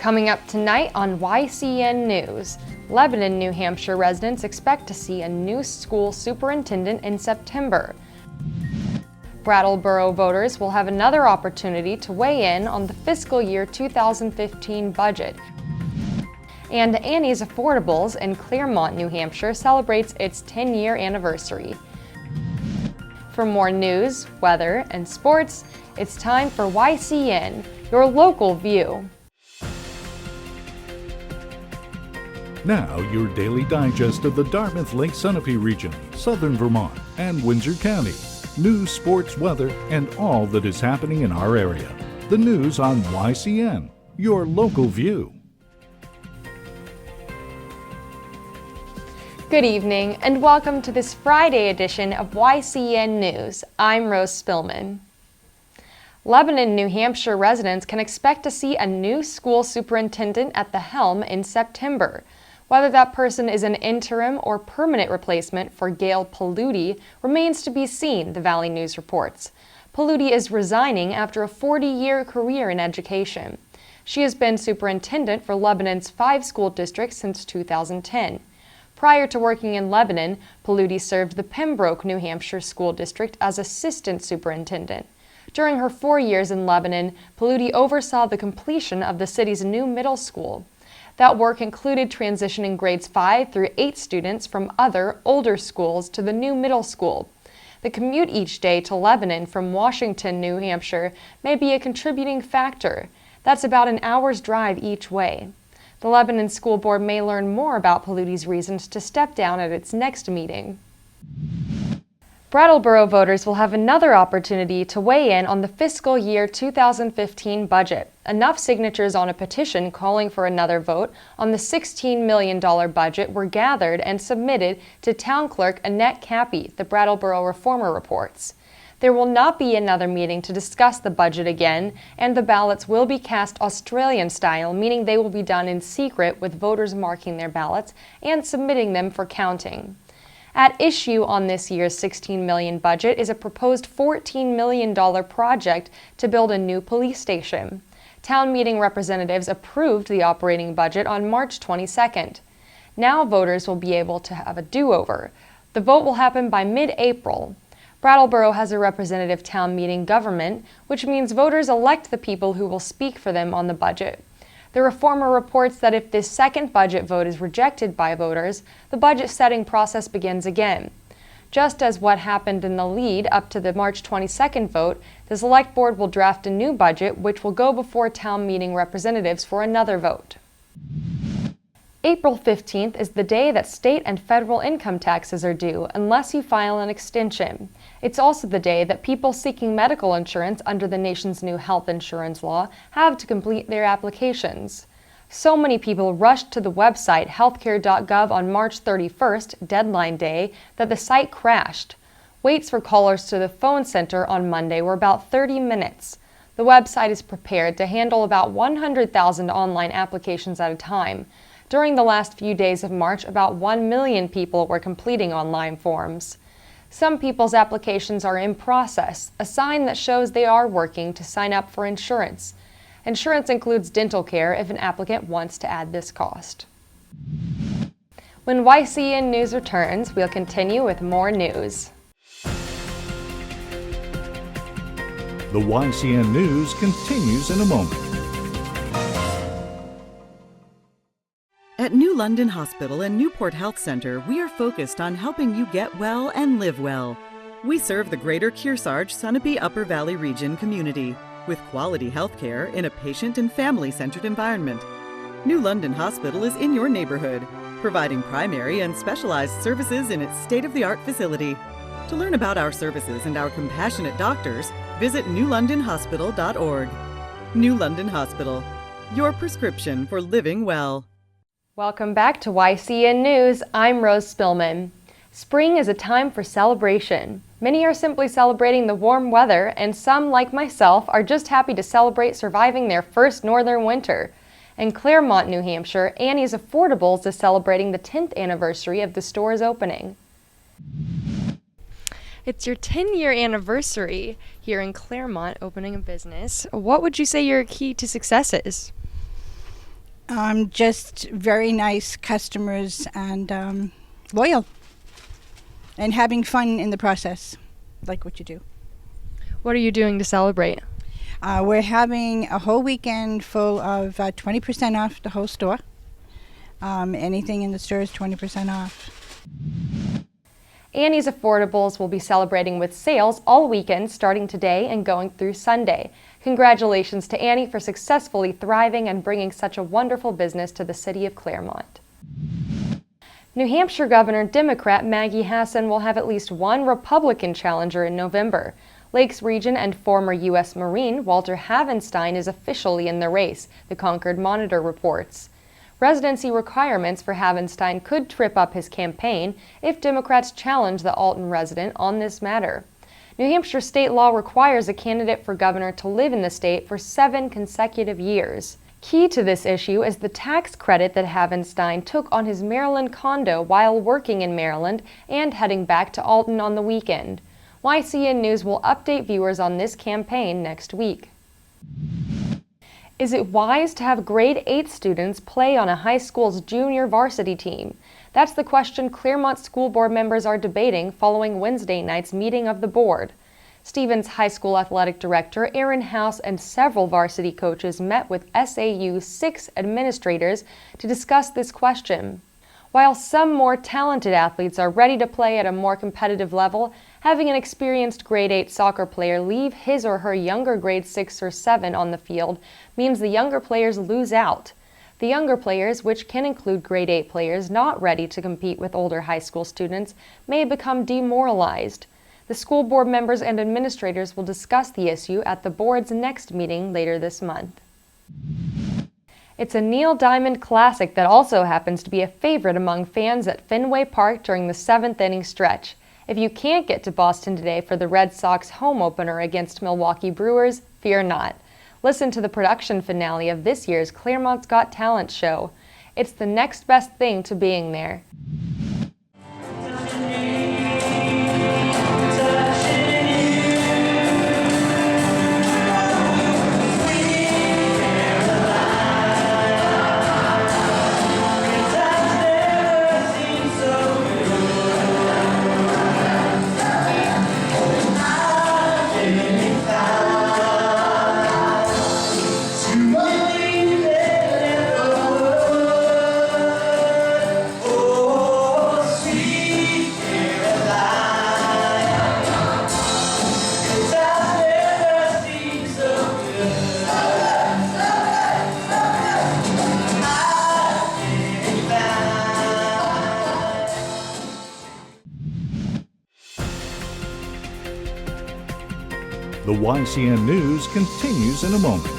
Coming up tonight on YCN News, Lebanon, New Hampshire residents expect to see a new school superintendent in September. Brattleboro voters will have another opportunity to weigh in on the fiscal year 2015 budget. And Annie's Affordables in Claremont, New Hampshire celebrates its 10-year anniversary. For more news, weather, and sports, it's time for YCN, your local view. Now, your daily digest of the Dartmouth Lake Sunapee region, southern Vermont, and Windsor County. News, sports, weather, and all that is happening in our area. The news on YCN, your local view. Good evening, and welcome to this Friday edition of YCN News. I'm Rose Spillman. Lebanon, New Hampshire residents can expect to see a new school superintendent at the helm in September. Whether that person is an interim or permanent replacement for Gail Paludi remains to be seen, the Valley News reports. Paludi is resigning after a 40-year career in education. She has been superintendent for Lebanon's 5 school districts since 2010. Prior to working in Lebanon, Paludi served the Pembroke, New Hampshire school district as assistant superintendent. During her 4 years in Lebanon, Paludi oversaw the completion of the city's new middle school. That work included transitioning grades 5 through 8 students from other, older schools to the new middle school. The commute each day to Lebanon from Washington, New Hampshire may be a contributing factor. That's about an hour's drive each way. The Lebanon School Board may learn more about Paludi's reasons to step down at its next meeting. Brattleboro voters will have another opportunity to weigh in on the fiscal year 2015 budget. Enough signatures on a petition calling for another vote on the $16 million budget were gathered and submitted to Town Clerk Annette Cappy, the Brattleboro Reformer reports. There will not be another meeting to discuss the budget again, and the ballots will be cast Australian style, meaning they will be done in secret with voters marking their ballots and submitting them for counting. At issue on this year's $16 million budget is a proposed $14 million project to build a new police station. Town meeting representatives approved the operating budget on March 22nd. Now voters will be able to have a do-over. The vote will happen by mid-April. Brattleboro has a representative town meeting government, which means voters elect the people who will speak for them on the budget. The Reformer reports that if this second budget vote is rejected by voters, the budget setting process begins again. Just as what happened in the lead up to the March 22nd vote, the Select Board will draft a new budget which will go before town meeting representatives for another vote. April 15th is the day that state and federal income taxes are due unless you file an extension. It's also the day that people seeking medical insurance under the nation's new health insurance law have to complete their applications. So many people rushed to the website healthcare.gov on March 31st, deadline day, that the site crashed. Waits for callers to the phone center on Monday were about 30 minutes. The website is prepared to handle about 100,000 online applications at a time. During the last few days of March, about 1 million people were completing online forms. Some people's applications are in process, a sign that shows they are working to sign up for insurance. Insurance includes dental care if an applicant wants to add this cost. When YCN News returns, we'll continue with more news. The YCN News continues in a moment. At New London Hospital and Newport Health Center, we are focused on helping you get well and live well. We serve the greater Kearsarge, Sunapee Upper Valley region community with quality health care in a patient and family-centered environment. New London Hospital is in your neighborhood, providing primary and specialized services in its state-of-the-art facility. To learn about our services and our compassionate doctors, visit newlondonhospital.org. New London Hospital, your prescription for living well. Welcome back to YCN News. I'm Rose Spillman. Spring is a time for celebration. Many are simply celebrating the warm weather, and some, like myself, are just happy to celebrate surviving their first northern winter. In Claremont, New Hampshire, Annie's Affordables is celebrating the 10th anniversary of the store's opening. It's your 10-year anniversary here in Claremont, opening a business. What would you say your key to success is? Just very nice customers and loyal, and having fun in the process, like what you do. What are you doing to celebrate? We're having a whole weekend full of 20% off the whole store. Anything in the store is 20% off. Annie's Affordables will be celebrating with sales all weekend starting today and going through Sunday. Congratulations to Annie for successfully thriving and bringing such a wonderful business to the city of Claremont. New Hampshire Governor Democrat Maggie Hassan will have at least one Republican challenger in November. Lakes Region and former U.S. Marine Walter Havenstein is officially in the race, the Concord Monitor reports. Residency requirements for Havenstein could trip up his campaign if Democrats challenge the Alton resident on this matter. New Hampshire state law requires a candidate for governor to live in the state for 7 consecutive years. Key to this issue is the tax credit that Havenstein took on his Maryland condo while working in Maryland and heading back to Alton on the weekend. YCN News will update viewers on this campaign next week. Is it wise to have grade 8 students play on a high school's junior varsity team? That's the question Claremont School Board members are debating following Wednesday night's meeting of the board. Stevens High School Athletic Director Aaron House and several varsity coaches met with SAU 6 administrators to discuss this question. While some more talented athletes are ready to play at a more competitive level, having an experienced grade 8 soccer player leave his or her younger grade 6 or 7 on the field means the younger players lose out. The younger players, which can include grade 8 players not ready to compete with older high school students, may become demoralized. The school board members and administrators will discuss the issue at the board's next meeting later this month. It's a Neil Diamond classic that also happens to be a favorite among fans at Fenway Park during the 7th inning stretch. If you can't get to Boston today for the Red Sox home opener against Milwaukee Brewers, fear not. Listen to the production finale of this year's Claremont's Got Talent show. It's the next best thing to being there. The YCN News continues in a moment.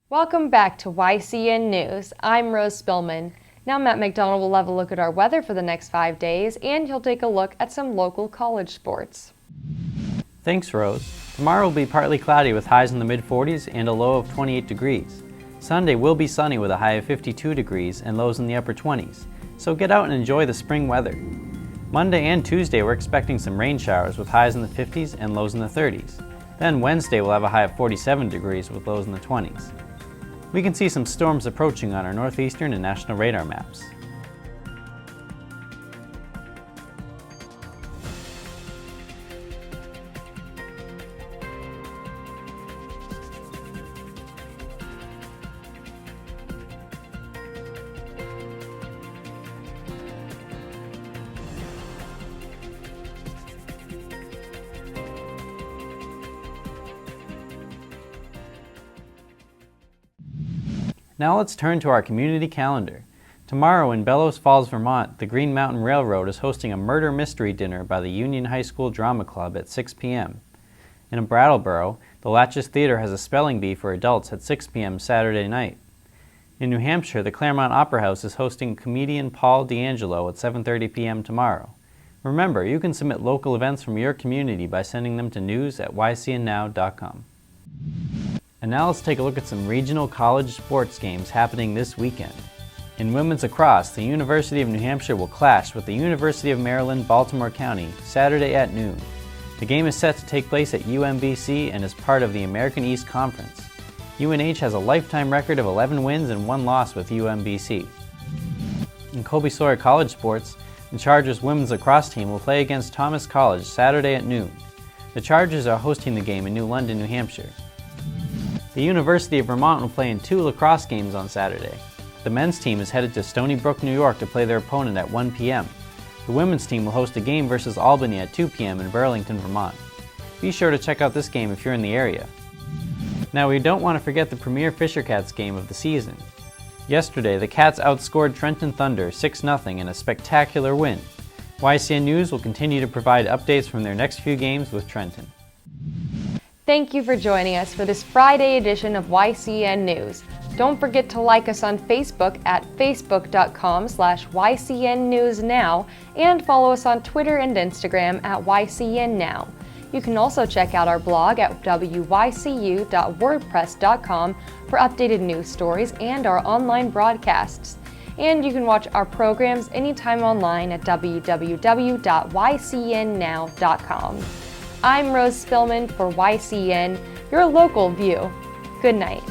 Welcome back to YCN News. I'm Rose Spillman. Now Matt McDonald will have a look at our weather for the next 5 days, and he'll take a look at some local college sports. Thanks, Rose. Tomorrow will be partly cloudy with highs in the mid-40s and a low of 28 degrees. Sunday will be sunny with a high of 52 degrees and lows in the upper 20s, so get out and enjoy the spring weather. Monday and Tuesday we're expecting some rain showers with highs in the 50s and lows in the 30s. Then Wednesday we'll have a high of 47 degrees with lows in the 20s. We can see some storms approaching on our northeastern and national radar maps. Now let's turn to our community calendar. Tomorrow in Bellows Falls, Vermont, the Green Mountain Railroad is hosting a murder mystery dinner by the Union High School Drama Club at 6 p.m. In Brattleboro, The Latches Theater has a spelling bee for adults at 6 p.m. Saturday night. In New Hampshire, the Claremont Opera House is hosting comedian Paul D'Angelo at 7:30 p.m. tomorrow. Remember, you can submit local events from your community by sending them to news@ycnnow.com. And now let's take a look at some regional college sports games happening this weekend. In women's lacrosse, the University of New Hampshire will clash with the University of Maryland, Baltimore County, Saturday at noon. The game is set to take place at UMBC and is part of the American East Conference. UNH has a lifetime record of 11 wins and 1 loss with UMBC. In Colby Sawyer College sports, the Chargers women's lacrosse team will play against Thomas College Saturday at noon. The Chargers are hosting the game in New London, New Hampshire. The University of Vermont will play in 2 lacrosse games on Saturday. The men's team is headed to Stony Brook, New York to play their opponent at 1 p.m. The women's team will host a game versus Albany at 2 p.m. in Burlington, Vermont. Be sure to check out this game if you're in the area. Now, we don't want to forget the premier Fisher Cats game of the season. Yesterday, the Cats outscored Trenton Thunder 6-0 in a spectacular win. YCN News will continue to provide updates from their next few games with Trenton. Thank you for joining us for this Friday edition of YCN News. Don't forget to like us on Facebook at facebook.com/YCNNewsNow and follow us on Twitter and Instagram at YCNNow. You can also check out our blog at wycu.wordpress.com for updated news stories and our online broadcasts. And you can watch our programs anytime online at www.ycnnow.com. I'm Rose Spillman for YCN, your local view. Good night.